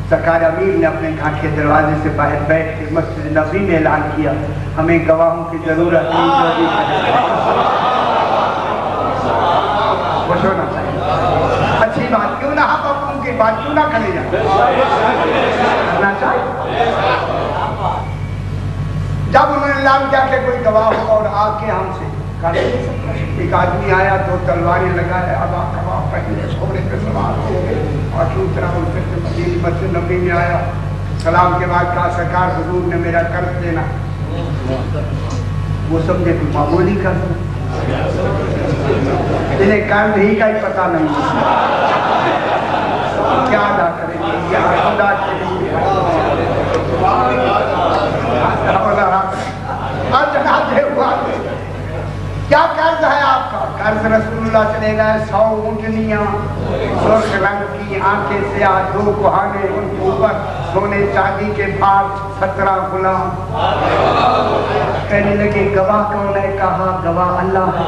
سرکار امیر نے اپنے گھر کے دروازے سے باہر بیٹھ کے مسجد نبوی میں اعلان کیا ہمیں گواہوں کی ضرورت نہیں، خوش ہونا چاہیے، اچھی بات کیوں نہ ہم اپنوں کی بات کیوں نہ کرے جائیں، کرنا چاہیے۔ جب انہوں نے اعلان کیا کہ کوئی گواہ ہو اور آ کے ہم سے کہا نہیں سکتا، ایک آدمی آیا 2 تلواریں لگائے، اب آپ گواہ پہلے گھوڑے پہ سوار ہو گئے اور دوسرا ان سے مسجد نبی میں آیا، سلام کے بعد کہا سرکار حضور نے میرا قرض دینا، وہ سمجھے کوئی معمولی قرض، انہیں قرض ہی کا ہی پتہ نہیں کیا ادا کریں گے، کیا ادا کریں گے۔ اور جناب یہ ہوا کیا قرض ہے آپ کا؟ قرض رسول اللہ چلے گئے 100 اونٹنیاں، سرخ رنگ کی آنکھیں سیاہ، 2 کوہانے، ان کے اوپر سونے چاندی کے بھاگ، 17 غلام۔ کہنے لگے گواہ کون ہے؟ کہا گواہ اللہ ہے۔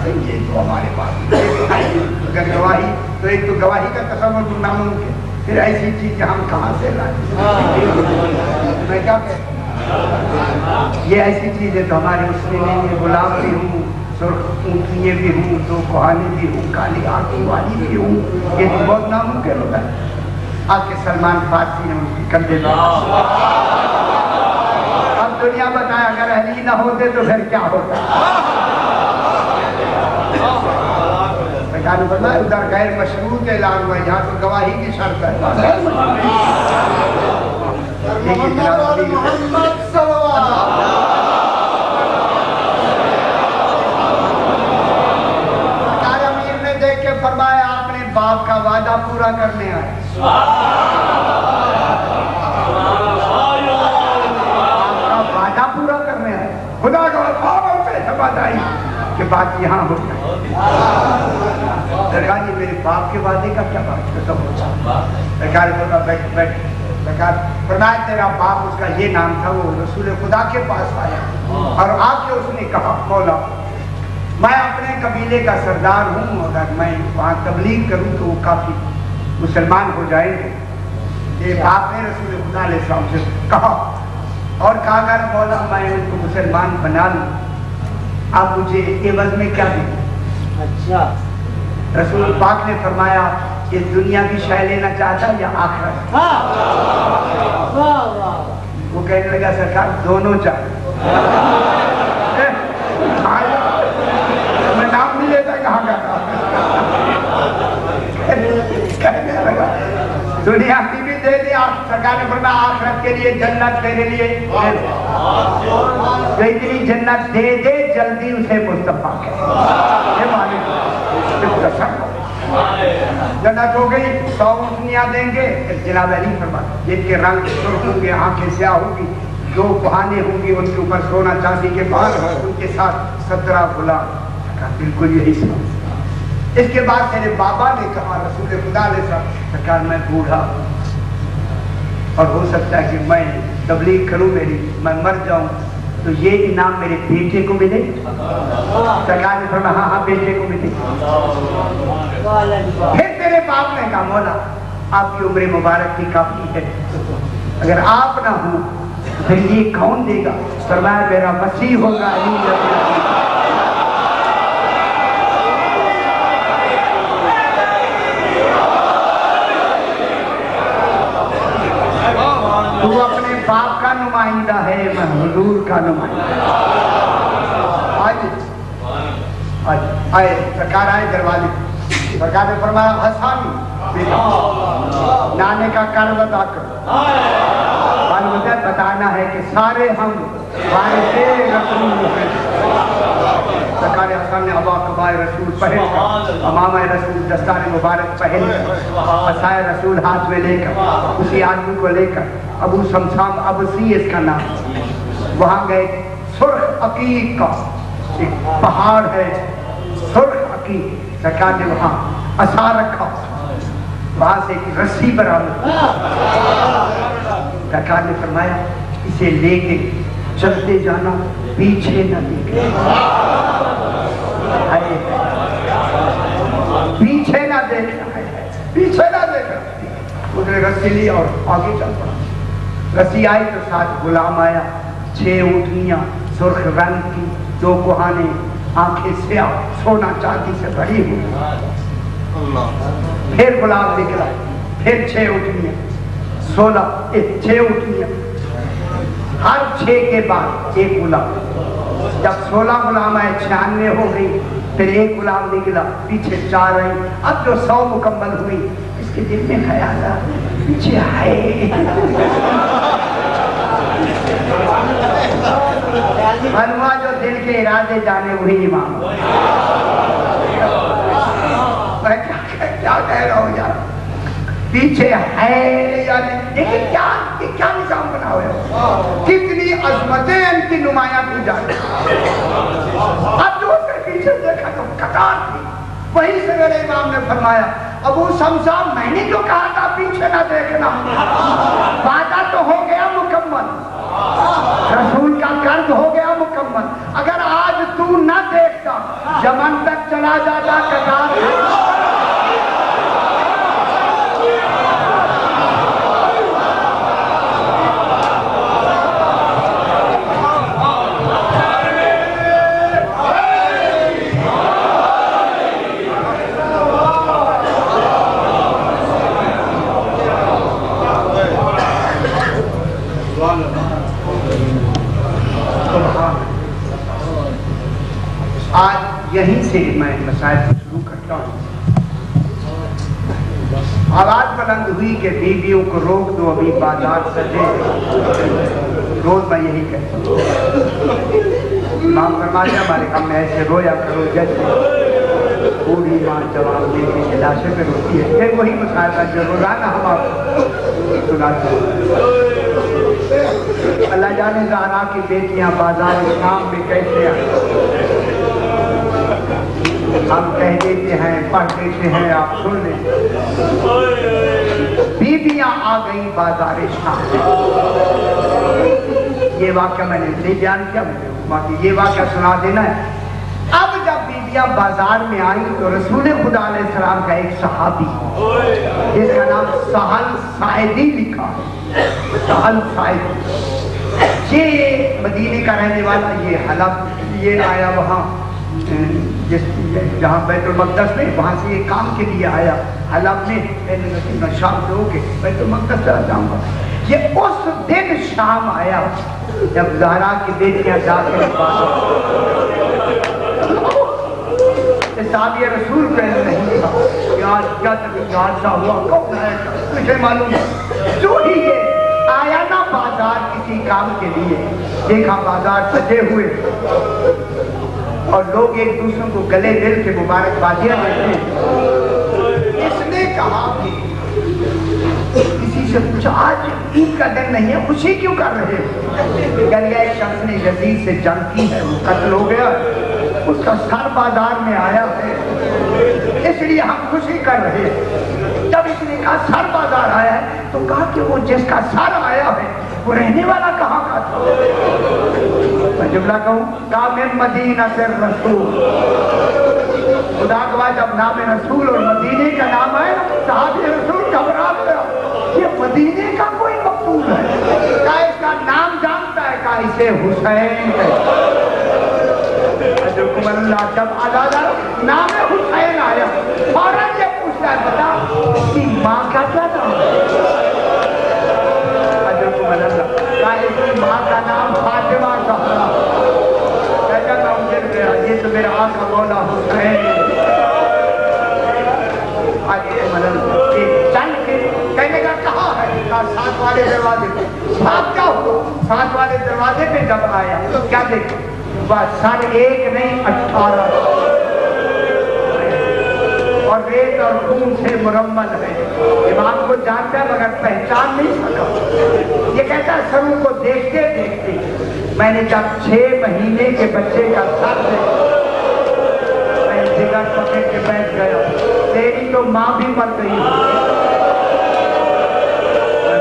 یہ تو ہمارے پاس اگر گواہی تو ایک تو گواہی کا تصور ناممکن، پھر ایسی چیز ہم کہاں سے لائیں؟ میں کیا کہتا، یہ ایسی چیز ہے تو ہمارے اس میں نہیں ہے۔ غلام بھی ہوں، سرخ اونٹنیے بھی ہوں، 2 کوہانے بھی ہوں، کالی آنکھوں والی بھی ہوں، یہ تو بہت ناممکن ہوتا ہے۔ آ کے سلمان فارسی نے ان کی کندھے پہ اب دنیا بتایا اگر اہلی نہ ہوتے تو پھر کیا ہوتا؟ ادھر غیر مشروط اعلان ہوا، یہاں تو گواہی کی شرط ہے۔ امیر نے دیکھ کے فرمایا اپنے باپ کا وعدہ پورا کرنے آئے۔ آپ کا وعدہ پورا کرنے آئے، خدا کا وعدہ آئی کہ بات یہاں ہو جائے۔ سرکار یہ میرے باپ کے وعدے کا کیا بات ہے؟ سرکار بولا بیٹھ بیٹھ۔ سرکار فرمایا تیرا باپ، اس کا یہ نام تھا، وہ رسول خدا کے پاس آیا اور آ کے اس نے کہا مولا میں اپنے قبیلے کا سردار ہوں، اگر میں وہاں تبلیغ کروں تو وہ کافی مسلمان ہو جائیں گے۔ یہ باپ نے رسول خدا علیہ السلام سے کہا اور کہا اگر مولا میں ان کو مسلمان بنا لوں آپ مجھے عوض میں کیا دیں؟ اچھا رسول پاک نے فرمایا یہ دنیا کی شے لینا چاہتا یا آخرت؟ وہ کہنے لگا سرکار دونوں چاہتا۔ میں نام نہیں لیتا کہاں کا کہنے لگا دنیا کی بھی دے دیا۔ سرکار نے فرمایا آخرت کے لیے جنت تیرے لیے جو اتنی جنت دے دے جلدی اسے مصطفیٰ کہے۔ یہ مالک جنت ہو گئی، 100 اونٹنیاں دیں گے، جناب علی فرمایا جن کے رنگ سرخ ہوں گے، آنکھیں سیاہ ہوگی، 2 کوہانے ہوں گی، ان کے اوپر سونا چاندی کے بال، ان کے ساتھ 17 غلام۔ بالکل یہی سب۔ اس کے بعد میرے بابا نے کہا رسول خدا علیہ السلام سرکار میں بوڑھا اور ہو سکتا ہے کہ میں تبلیغ کروں، میں مر جاؤں تو یہ انعام میرے بیٹے کو ملے؟ سرکار نے فرمایا ہاں بیٹے کو ملے۔ پھر تیرے باپ نے کہا مولا آپ کی عمر مبارک کی کافی ہے، اگر آپ نہ ہوں پھر یہ کون دے گا؟ فرمایا میرا مسیح ہوگا علی رضی اللہ عنہ۔ تو اپنے باپ کا نمائندہ ہے، میں حضور کا نمائندہ۔ آئے سرکار آئے دروازے، سرکار نے فرمایا حسن بیٹا نانے کا قرض ادا کرو۔ مجھے بتانا ہے کہ سارے ہم وارث رسول ہیں۔ سرکار حسن نے ابا قبائے رسول پہن کر، امامہ رسول دستار مبارک پہن کر، عصائے رسول ہاتھ میں لے کر، اسی آدمی کو لے کر ابو سمسام ابسی اس کا نام، وہاں گئے۔ سرخ عقیق کا ایک پہاڑ ہے، سرخ عقیق، سرکار نے وہاں عصا رکھا، وہاں سے ایک رسی برآمد، سرکار نے فرمایا اسے لے کے چلتے جانا، پیچھے نہ دیکھنا، پیچھے نہ دیکھنا، پیچھے نہ دیکھنا۔ اس نے رسی لی اور آگے چل پڑا۔ رسی آئی تو ساتھ غلام آیا، 6 اونٹنیاں سرخ رنگ کی، 2 کوہانے، آنکھیں سیاہ، سونا چاندی سے بھری ہوئی۔ پھر غلام نکلا، پھر 6 اونٹنیاں، 6 اونٹنیاں، ہر 6 کے بعد ایک غلام۔ جب 16 غلام آئے 96 ہو گئی، پھر ایک غلام نکلا، پیچھے 4 آئی، اب جو 100 مکمل ہوئی اس کے دل میں خیال آیا پیچھے آئے معلومات جو دل کے ارادے جانے وہی امام. میں کیا کہہ رہا ہوں یار, پیچھے ہے یا نہیں, لیکن کیا نظام بنا ہوا ہے, کتنی عظمتیں ان کی نمایاں کی جاتی. اب جو پیچھے دیکھا تو قطار تھی, وہی سے میرے امام نے فرمایا ابو سمسا میں نے جو کہا تھا پیچھے نہ دیکھنا, وعدہ تو ہو گیا مکمل, رسول کا قرض ہو گیا مکمل. اگر آج تو نہ دیکھتا یمن تک چلا جاتا قطار. آج یہیں سے میں مسائل کو شروع کرتا ہوں. آواز بلند ہوئی کہ بیویوں کو روک دو ابھی بازار سجے. روز میں یہی کہتا ہوں. امام فرماتے ہیں ہمارے کام میں ایسے رویا کرو جیسے بوڑھی ماں جواب دے کے لاشے پہ روتی ہے. پھر وہی مسائل جو روزانہ ہم آپ سناتے ہیں. اللہ جانے زہرا کی بیٹیاں بازار شام میں کیسے آئیں. ہم کہہ دیتے ہیں, پڑھ دیتے ہیں, آپ سن لیں. بیویاں آ گئی بازار شام. یہ واقعہ میں نے نہیں بیان کیا, باقی یہ واقعہ سنا دینا ہے. اب جب بیویاں بازار میں آئی تو رسول خدا علیہ السلام کا ایک صحابی جس کا نام سہل ساعدی لکھا, سہل ساعدی, یہ مدینے کا رہنے والا, یہ حلب, یہ آیا وہاں جہاں بیت المقدس میں, وہاں سے یہ کام کے لیے آیا حلب میں. شام سے ہو کے بیت المقدس چلا جاؤں گا. یہ اس دن شام آیا جب زہرا کی بیٹیاں داخل صحابی رسول کو نہیں تھا کہ آج کیا حادثہ ہوا, کون ہے, مجھے معلوم ہے. جو ہی یہ آیا نا بازار کسی کام کے لیے, دیکھا بازار سجے ہوئے اور لوگ ایک دوسروں کو گلے مل کے مبارکبادیاں دیتے ہیں. اس نے کہا کہ کسی سے پوچھا آج عید کا دن نہیں ہے, خوشی کیوں کر رہے ہو؟ گلیا ایک شخص نے یزید سے جنگ کی ہے, وہ قتل ہو گیا, اس کا سر بازار میں آیا ہے, اس لیے ہم خوشی کر رہے ہیں. جب اس نے کہا سر بازار آیا ہے تو کہا کہ وہ جس کا سر آیا ہے وہ رہنے والا کہاں کا تھا؟ میں جملہ کہوں, من مدینہ سے رسول. خدا گواہ جب نام رسول اور مدینے کا نام ہے صحابی رسول گھبرا گیا, یہ مدینے کا کوئی مقصود ہے, کیا اس کا نام جانتا ہے, کیا اسے حسین ہے. حضرت اللہ جب آزادہ نام حسین آیا فوراً یہ پوچھتا ہے بتا کہ ماں کا کیا نام ہے. حضرت اللہ کہا اس کی ماں کا نام فاطمہ زہرا. کہتا میں اجڑ گیا, یہ تو میرا آقا مولا حسین. چل کے کہنے کا کہاں ہے, کہا 7 والے دروازے پہ. 7 کیا ہوا, 7 والے دروازے پہ جب آیا تو کیا دیکھا, بس سر ایک نہیں 18 اور ریت اور خون سے مرمل ہے. امام کو جانتا ہے مگر پہچان نہیں سکا. یہ کہتا ہے سروں کو دیکھتے دیکھتے میں نے جب 6 مہینے کے بچے کا سر دیکھا میں جگر پکڑ کے بیٹھ گیا. تیری تو ماں بھی مر گئی. میں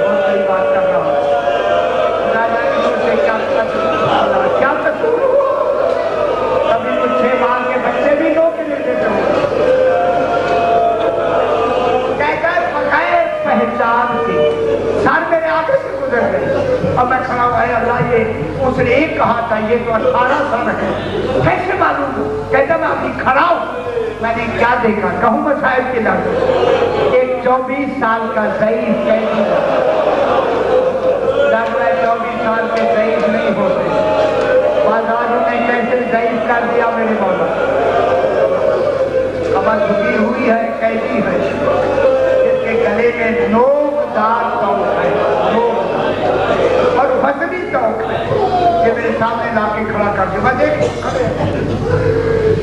بہت بڑی بات کر رہا ہوں. کیا قصور ہوا, کبھی تو 6 ماہ کے بچے بھی لوگ کے لیے دیتے ہوں. کہتا ہے بغیر پہچان کے سر میرے آگے سے گزر گئے. اب میں کھڑا ہوا ہے, اللہ یہ اس نے ایک کہا تھا یہ تو 18 سال ہے, کیسے معلوم ہو؟ کہتا میں ابھی کھڑا ہوں. میں نے کیا دیکھا, کہوں میں صاحب کے لفظ, ایک 24 سال کا ضعیف قیدی. لگ رہا ہے 24 سال کے ضعیف نہیں ہوتے. بازاروں نے کیسے ضعیف کر دیا میرے مولا. کمر جھکی ہوئی ہے, قیدی ہے, جس کے گلے میں نوک دار توق ہے, اور وزنی توق ہے. یہ میرے سامنے لا کے کھڑا کر دیا.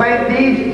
35